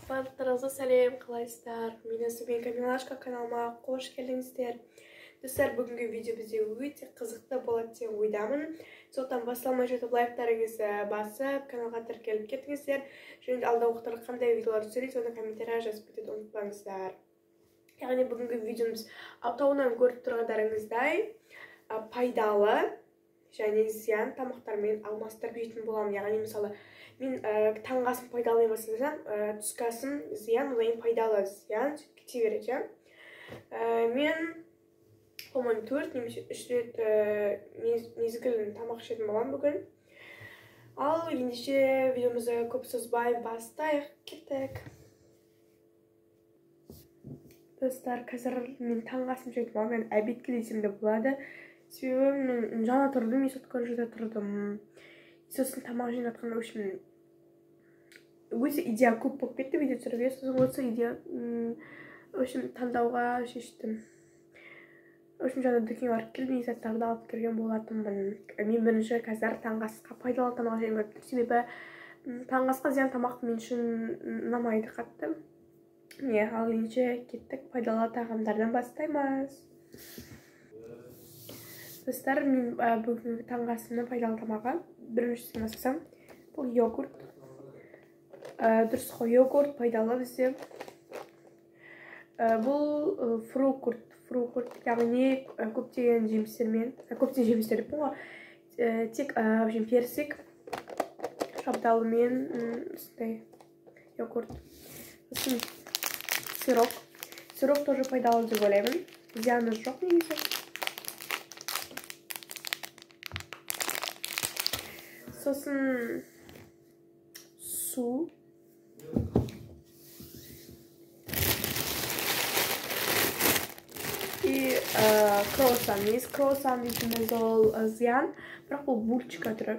барлықтарыңызға сәлем, қалайсыздар? Мен Камилашка, каналыма қош келдіңіздер. Достар, бүгінгі видео бізде өте қызықты болады деп ойдамын. Сондықтан басылмай жатып лайктарыңызды басып, каналға тіркеліп кетіңіздер. Және алда уақыттарда қандай видеолар түсірейін, соны комментария жазып кетуді ұмытпаңыздар. Яғни бүгінгі видеомыз атауынан көріп тұрғандарыңыздай пайдалы және зиян тамақтармен алмастырып жейтін боламын. Яғни мысалы мен таңғы асын пайдалы бастасам, түскі асым зиян, одан пайдалы зиян кете береді. Мен по-моему 4 немесе 3 рет мезгіл тамақ ішетін боламын бүгін. Ал ендеше видеомызды көп созбай бастайық, кеттік. Достар, қазір мен таңғы асын жейтін боламын, мен обедке десем де болады. Себебі мен жаңа тұрдым, есоткан жерде тұрдым. Сосын тамақ жейін жатқанда, өте идея көп болып кетті видео түсіруге. Сосын осы идея таңдауға шештім. Жаңа дүкенге барып келіп, заттарды алып келген болатынмын. Мен бірінші қазір таңғы асқа пайдалы тамақ жеймін көріп тұрмын. Себебі таңғы асқа зиян тамақ мен үшін ұнамайды қатты. Ал ендеше кеттік, пайдалы тағамдардан бастаймыз. Достар, мен бүгінгі таңғы асымның пайдалы тамағы біріншісін бастасам, бұл йогурт. Дұрыс қой, йогурт пайдалы бізде. Бұл фрукт, яғни көптеген жемістермен, тек персик, шабдалымен йогурт. Сырок. Сырок тоже пайдалы деп ойлаймын. Зияны жоқ негізі. Сосын су. И круассан. Есть круассан дейтініміз ол зиян, бірақ бұл бульчика түрі.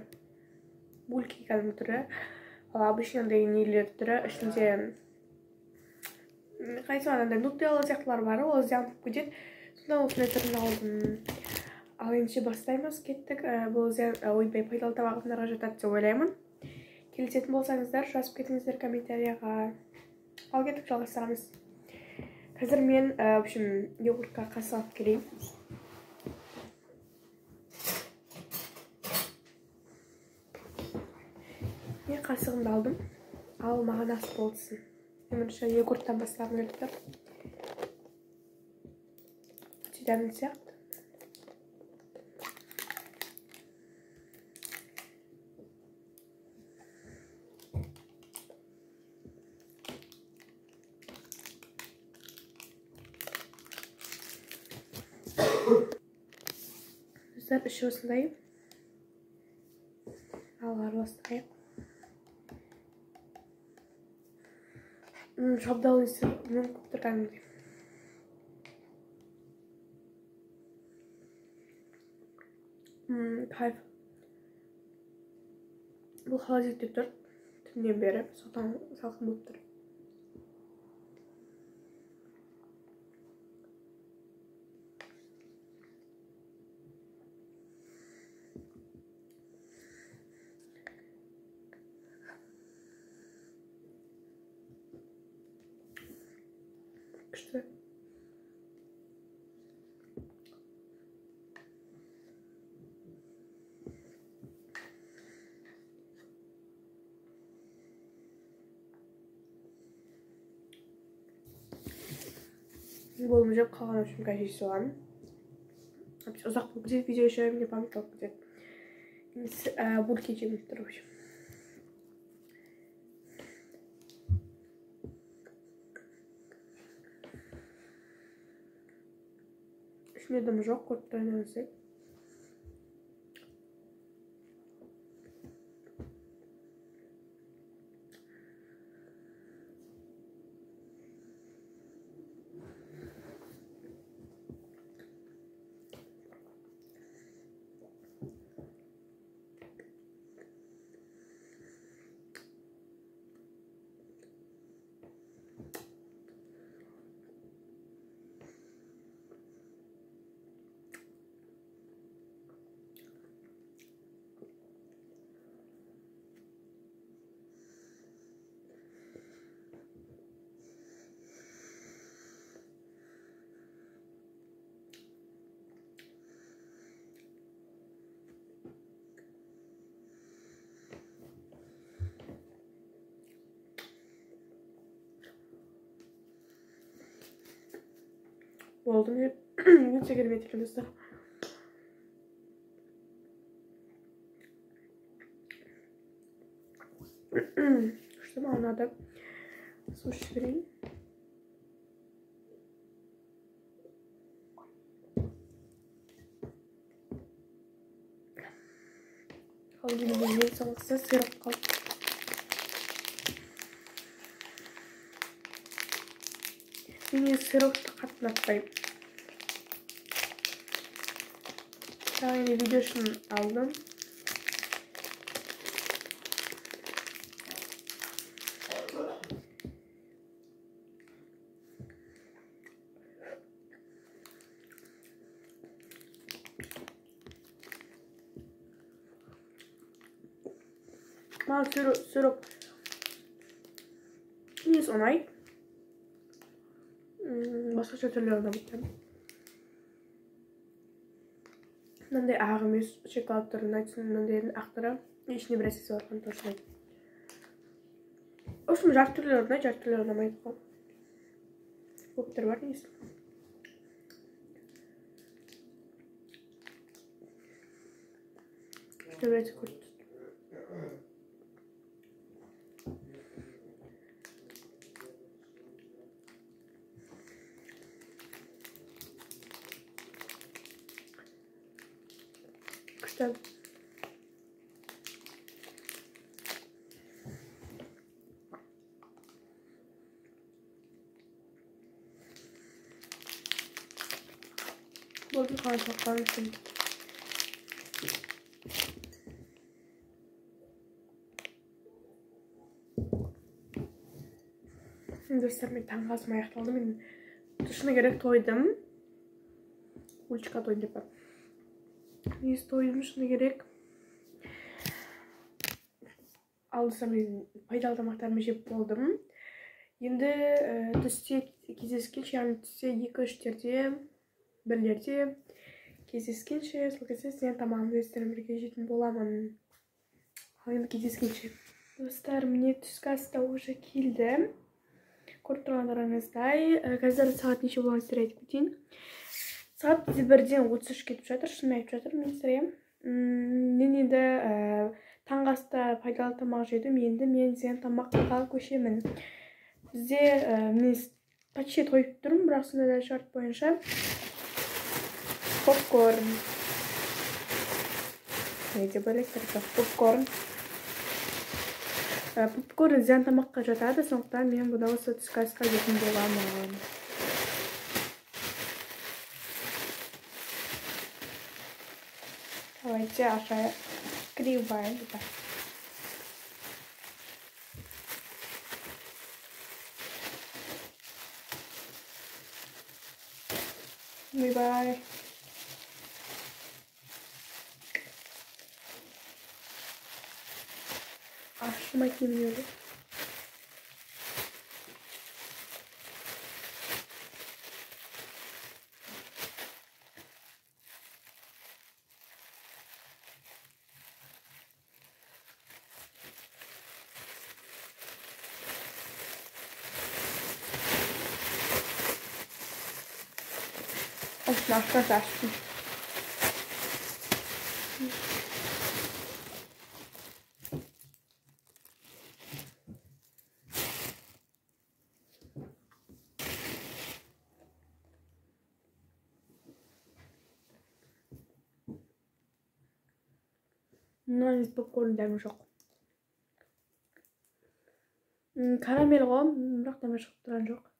Бульки кәдімгі түрі. Ал обычно нелер түрі ішінде қайтсағанда нутелла сияқтылар бар, ол зиян болып кетеді. Сонда осындай түрін алдым. Ал ендеше бастаймыз, кеттік. Бұл пайдалы тамақтарға жатады деп ойлаймын. Келісетін болсаңыздар, жазып кетіңіздер комментарияға. Ал кеттік, жалғастырамыз. Қазір мен йогуртқа қасы алып келейін. Мен қасығымды алдым. Ал маған ас болсын. Мен йогурттан бастағым келіп тұр. Өте дәмді сияқты. Достар, іші осындай. Ал араластырайық. Шабдалы есі мен көп тұрғанымды. Кайф. Бұл холодильникте тұр. Түннен бері салқын болып тұр. Күшті. Болым жеп қалған үшін кәжей соғамын. Ұзақ болып кетеді, видео еще мне память қалып кетеді. Бульки жемін тұр. Ішінде дым жоқ, көріп тұрғаныңыздай. Oldu mu? Yüksek kelime edelim dostlar. İşte manada su şirin. Kalbini yiyeyim sanatsa sırap kaldı. Yine sırapta katlatayım. Daha yeni videosunu aldım. Ben sürüp Yes onay. Başka türlü bitti. Nanday ağımız şokolatlarını açsın, nanday aktarı işini birisi sorgan toşlayın. Oşum jart türlü oynamaydı. Kopter var neyse. İşte birisi kurt. Güzel. Bu bir kançaklar mısın? Dostlar ben tanga asmaya ayaklandım. Ben dışına gerek toydum. Ulçika toydum deyip. Neyse toydum dışına gerek. Aldısam ben paydalı tamaqlarımı jеп болдым. Енді түсте кездескенше, яғни түсте 2-3-терде, 1-лерде кездескенше, сол кезде сізден тамағымды өздерім бірге жейтін боламын. Ал енді кездескенше. Достар, міне түскі ас та уже келді. Көріп тұрғандарыңыздай, қазір сағат неше болған сіздер айтып кетейін. Сағат бізде 1-ден 33 кетіп жатыр, шынын айтып жатыр мен сіздерге. Мен енді таңғы аста пайдалы тамақ жедім, енді мен сізден тамаққа көшемін. Бізде мен почти тойып тұрмын, бірақ сонда да шарт бойынша попкорн. Не деп ойлайсыздар? Попкорн. Попкорн зиян тамаққа жатады, сондықтан мен бұда осы түскі асқа жейтін боламын. Давайте открываем. Bye. Aşıma geliyorum. Aşkına açtım. Bundan hiç popcorn demiş yok. Karamel var, bırak demiş yok duran yok.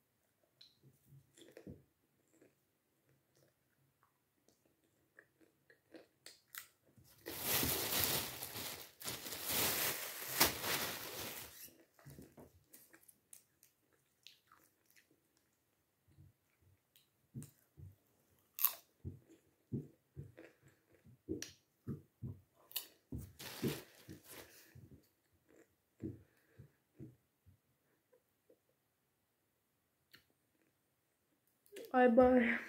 Ay bari.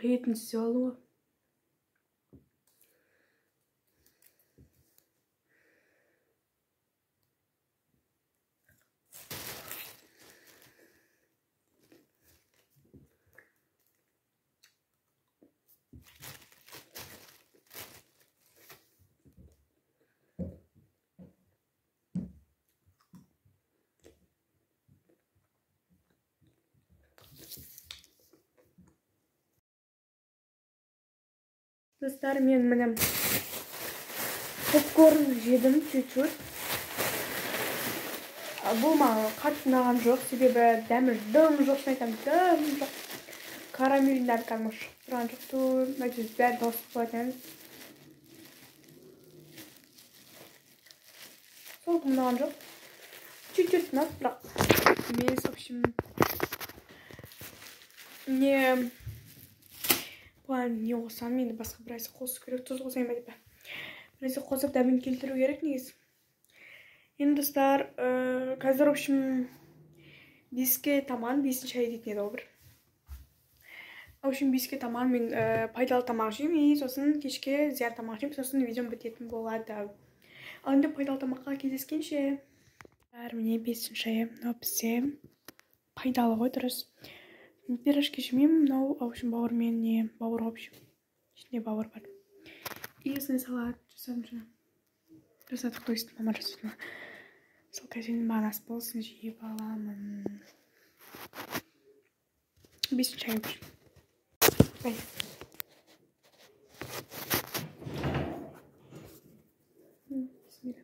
Heyetini sağlama. Достар, мен міне попкорн жедім чуть-чуть. Бұл маған қатты ұнаған жоқ, себебі дәмі дым жоқ, шын айтамын, дым жоқ. Карамелдің дәмі кәдімгі шығып тұрған жоқ, нәтижесі бәрі тауысып болатын. Сол ұнаған жоқ. Чуть-чуть ұнады, бірақ емес, в общем, бұған не қосам, енді басқа бір нәрсе қосу керек, тұз қосайын ба деп. Бір нәрсе қосып дәмін келтіру керек негізі. Енді достар, қазір, в общем, 5-ке таман, 5-ші ай дейтін еді бір. В общем, 5-ке таман мен пайдалы тамақ жеймін, и сосын кешке зиян тамақ жеймін, сосын видеом бітетін болады. Ал енді пайдалы тамаққа кездескенше. Міне 5-ші ай, мынау бізде пайдалы ғой, дұрыс. Пирожки жемеймін, мынау, в общем, бауырмен не, бауыр, в общем, ішінде бауыр бар. И осындай салат жасадым. Жасадық, то есть мама жасады. Сол қазір маған ас болсын, жиіп аламын. 5-ші ай бір. Бай. Бисмилля.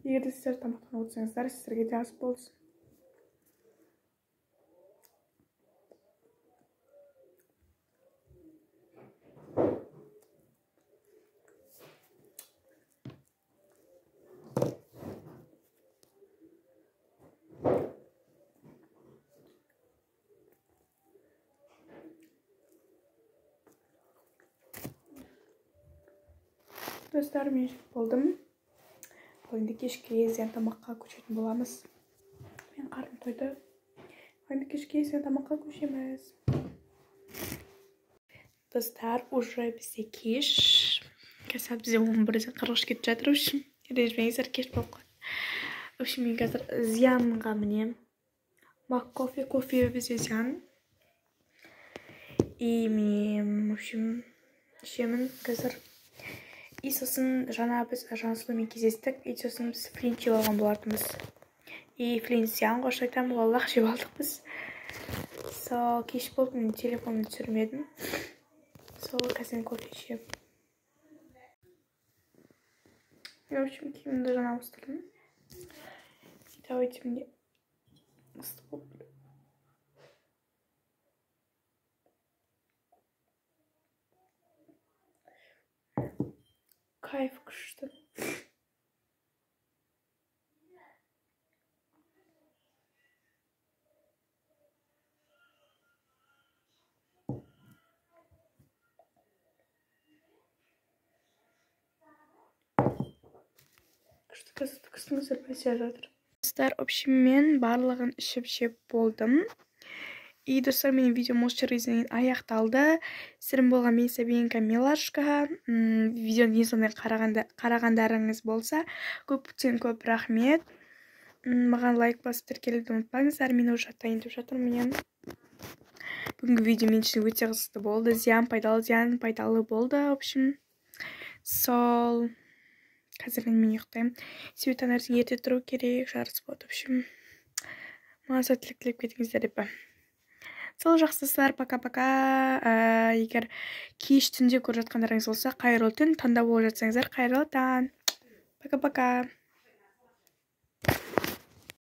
Егер де сіздер тамақтан отырсаңыздар, сіздерге де ас болсын. Достар, мен жеп болдым. Енді кешке зиян тамаққа көшетін боламыз. Мен қарным тойды. Енді кешке зиян тамаққа көшеміз. Достар, уже бізде кеш. Қазір бізде 11:40 кетіп жатыр. Ренжімеңіздер, кеш болып қалды. В общем, мен қазір зиянға мінем. Мак кофе бізде зиян. И мен, в общем, ішемін қазір. И сосын жаңа біз Жансұлумен кездестік. И сосын біз флин жеп алған болатынбыз. И флин зиян ғой, айтамын, Аллах жеп алдық біз. Сол кеш болып, мен телефонымды түсірмедім. Сол қазір кофе ішем. В общем, киімімді жаңа ауыстырдым. Давайте мне ыстық болып. Кайф күшті. Күшті сұрпайся жатыр. Достар, общем, мен барлығын ішіп жеп болдым. И, достар, менің видеом осы жерге аяқталды. Сіздермен болған мен Сабинка Милашка. Видеоны ең соңына қарағандарыңыз болса, көптен көп рахмет. Маған лайк басып тіркелуді ұмытпаңыздар. Мен уже атайын деп жатырмын. Бүгінгі видео мен үшін өте қызықты болды. Зиян пайдалы болды. В общем, сол қазір мен ұйықтаймын. Себебі таңертең ерте тұру керек, жарыс болады. В общем, маған сәттілік тілеп кетіңіздер деп. сол жақсысыздар, пока-пока. Егер кеш түнде көріп жатқандарыңыз болса, қайырлы түн, таңда болып жатсаңыздар, қайырлы таң. Пока-пока.